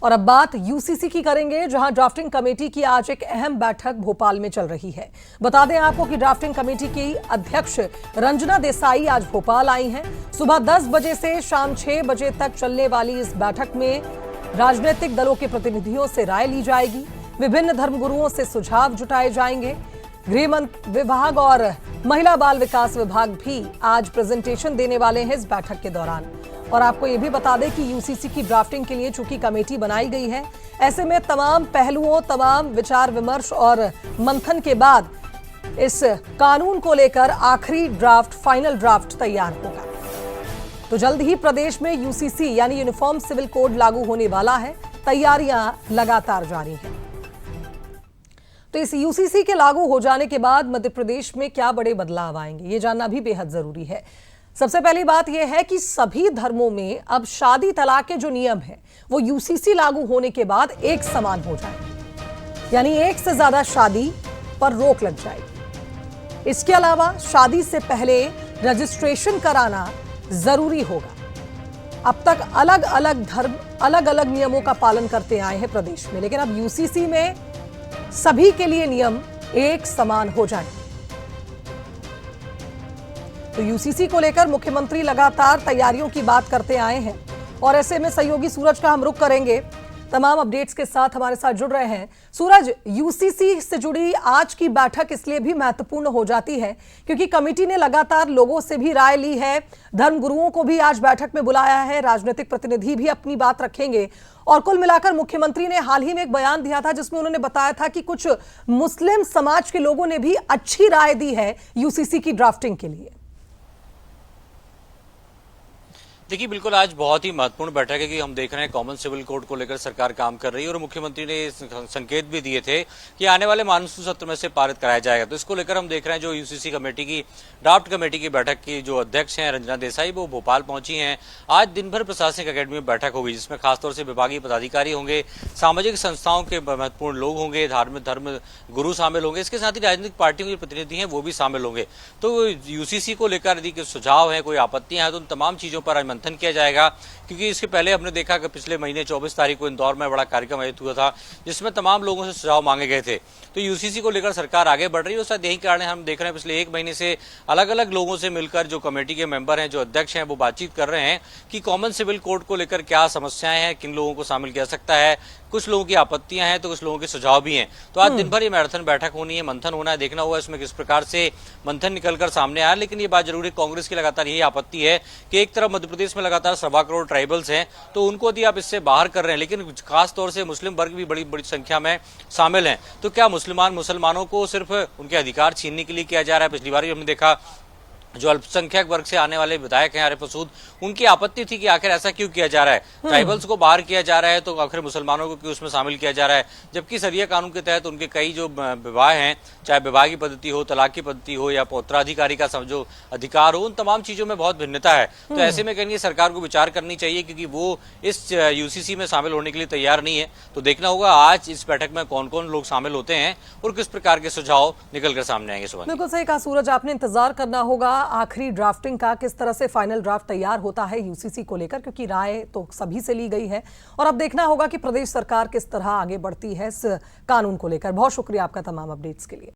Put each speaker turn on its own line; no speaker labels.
और अब बात यूसीसी की करेंगे, जहां ड्राफ्टिंग कमेटी की आज एक अहम बैठक भोपाल में चल रही है। बता दें आपको कि ड्राफ्टिंग कमेटी की अध्यक्ष रंजना देसाई आज भोपाल आई हैं। सुबह 10 बजे से शाम 6 बजे तक चलने वाली इस बैठक में राजनीतिक दलों के प्रतिनिधियों से राय ली जाएगी। विभिन्न धर्मगुरुओं से सुझाव जुटाए जाएंगे। गृह विभाग और महिला बाल विकास विभाग भी आज प्रेजेंटेशन देने वाले हैं इस बैठक के दौरान। और आपको ये भी बता दें कि यूसीसी की ड्राफ्टिंग के लिए चूंकि कमेटी बनाई गई है, ऐसे में तमाम पहलुओं, तमाम विचार विमर्श और मंथन के बाद इस कानून को लेकर आखिरी ड्राफ्ट, फाइनल ड्राफ्ट तैयार होगा। तो जल्द ही प्रदेश में यूसीसी यानी यूनिफॉर्म सिविल कोड लागू होने वाला है। तैयारियां लगातार जारी हैं। तो इस यूसीसी के लागू हो जाने के बाद मध्य प्रदेश में क्या बड़े बदलाव आएंगे, ये जानना भी बेहद जरूरी है। सबसे पहली बात यह है कि सभी धर्मों में अब शादी तलाक के जो नियम है वो यूसीसी लागू होने के बाद एक समान हो जाएंगे, यानी एक से ज्यादा शादी पर रोक लग जाएगी। इसके अलावा शादी से पहले रजिस्ट्रेशन कराना जरूरी होगा। अब तक अलग अलग धर्म अलग अलग नियमों का पालन करते आए हैं प्रदेश में, लेकिन अब यूसीसी में सभी के लिए नियम एक समान हो जाएंगे। तो यूसीसी को लेकर मुख्यमंत्री लगातार तैयारियों की बात करते आए हैं और ऐसे में सहयोगी सूरज का हम रुख करेंगे। तमाम अपडेट्स के साथ हमारे साथ जुड़ रहे हैं सूरज। यूसीसी से जुड़ी आज की बैठक इसलिए भी महत्वपूर्ण हो जाती है क्योंकि कमेटी ने लगातार लोगों से भी राय ली है, धर्मगुरुओं को भी आज बैठक में बुलाया है, राजनीतिक प्रतिनिधि भी अपनी बात रखेंगे। और कुल मिलाकर मुख्यमंत्री ने हाल ही में एक बयान दिया था जिसमें उन्होंने बताया था कि कुछ मुस्लिम समाज के लोगों ने भी अच्छी राय दी है यूसीसी की ड्राफ्टिंग के लिए।
देखिए, बिल्कुल आज बहुत ही महत्वपूर्ण बैठक है कि हम देख रहे हैं कॉमन सिविल कोड को लेकर सरकार काम कर रही है और मुख्यमंत्री ने संकेत भी दिए थे कि आने वाले मानसून सत्र में से पारित कराया जाएगा। तो इसको लेकर हम देख रहे हैं जो यूसीसी कमेटी की ड्राफ्ट कमेटी की बैठक की जो अध्यक्ष हैं रंजना देसाई, वो भोपाल पहुंची हैं। आज दिन भर प्रशासनिक अकेडमी में बैठक होगी जिसमें खासतौर से विभागीय पदाधिकारी होंगे, सामाजिक संस्थाओं के महत्वपूर्ण लोग होंगे, धार्मिक धर्म गुरु शामिल होंगे, इसके साथ ही राजनीतिक पार्टियों के प्रतिनिधि हैं वो भी शामिल होंगे। तो यूसीसी को लेकर यदि सुझाव है, कोई आपत्तियां हैं, तो उन तमाम चीजों पर मंथन किया जाएगा। क्योंकि इसके पहले हमने देखा कि पिछले महीने 24 तारीख को इंदौर में बड़ा कार्यक्रम आयोजित हुआ था जिसमें तमाम लोगों से सुझाव मांगे गए थे। तो यूसीसी को लेकर सरकार आगे बढ़ रही है। शायद यही कारण है, हम देख रहे हैं पिछले एक महीने से अलग अलग लोगों से मिलकर जो कमेटी के मेंबर हैं, जो अध्यक्ष हैं, वो बातचीत कर रहे हैं कि कॉमन सिविल कोड को लेकर क्या समस्याएं हैं, किन लोगों को शामिल किया सकता है। कुछ लोगों की आपत्तियां हैं तो कुछ लोगों के सुझाव भी हैं। तो आज दिन भर ये मैराथन बैठक होनी है, मंथन होना है, देखना होगा इसमें किस प्रकार से मंथन निकलकर सामने आया। लेकिन ये बात जरूरी, कांग्रेस की लगातार यही आपत्ति है कि एक तरफ मध्य प्रदेश में लगातार 1.25 करोड़ ट्राइबल्स हैं, तो उनको यदि आप इससे बाहर कर रहे हैं, लेकिन खास तौर से मुस्लिम वर्ग भी बड़ी बड़ी संख्या में शामिल हैं, तो क्या मुसलमानों को सिर्फ उनके अधिकार छीनने के लिए किया जा रहा है? पिछली बार भी हमने देखा जो अल्पसंख्यक वर्ग से आने वाले विधायक हैं आरिफ मसूद, उनकी आपत्ति थी कि आखिर ऐसा क्यों किया जा रहा है, ट्राइबल्स को बाहर किया जा रहा है तो आखिर मुसलमानों को क्यों उसमें शामिल किया जा रहा है, जबकि शरिया कानून के तहत उनके कई जो विवाह हैं, चाहे विवाह की पद्धति हो, तलाक की पद्धति हो या पौत्राधिकारी का जो अधिकार हो, उन तमाम चीजों में बहुत भिन्नता है। तो ऐसे में कहेंगे सरकार को विचार करनी चाहिए क्योंकि वो इस यूसीसी में शामिल होने के लिए तैयार नहीं है। तो देखना होगा आज इस बैठक में कौन कौन लोग शामिल होते हैं और किस प्रकार के सुझाव निकलकर सामने आएंगे।
बिल्कुल सही कहा सूरज, आपने इंतजार करना होगा आखिरी ड्राफ्टिंग का, किस तरह से फाइनल ड्राफ्ट तैयार होता है यूसीसी को लेकर, क्योंकि राय तो सभी से ली गई है। और अब देखना होगा कि प्रदेश सरकार किस तरह आगे बढ़ती है इस कानून को लेकर। बहुत शुक्रिया आपका तमाम अपडेट्स के लिए।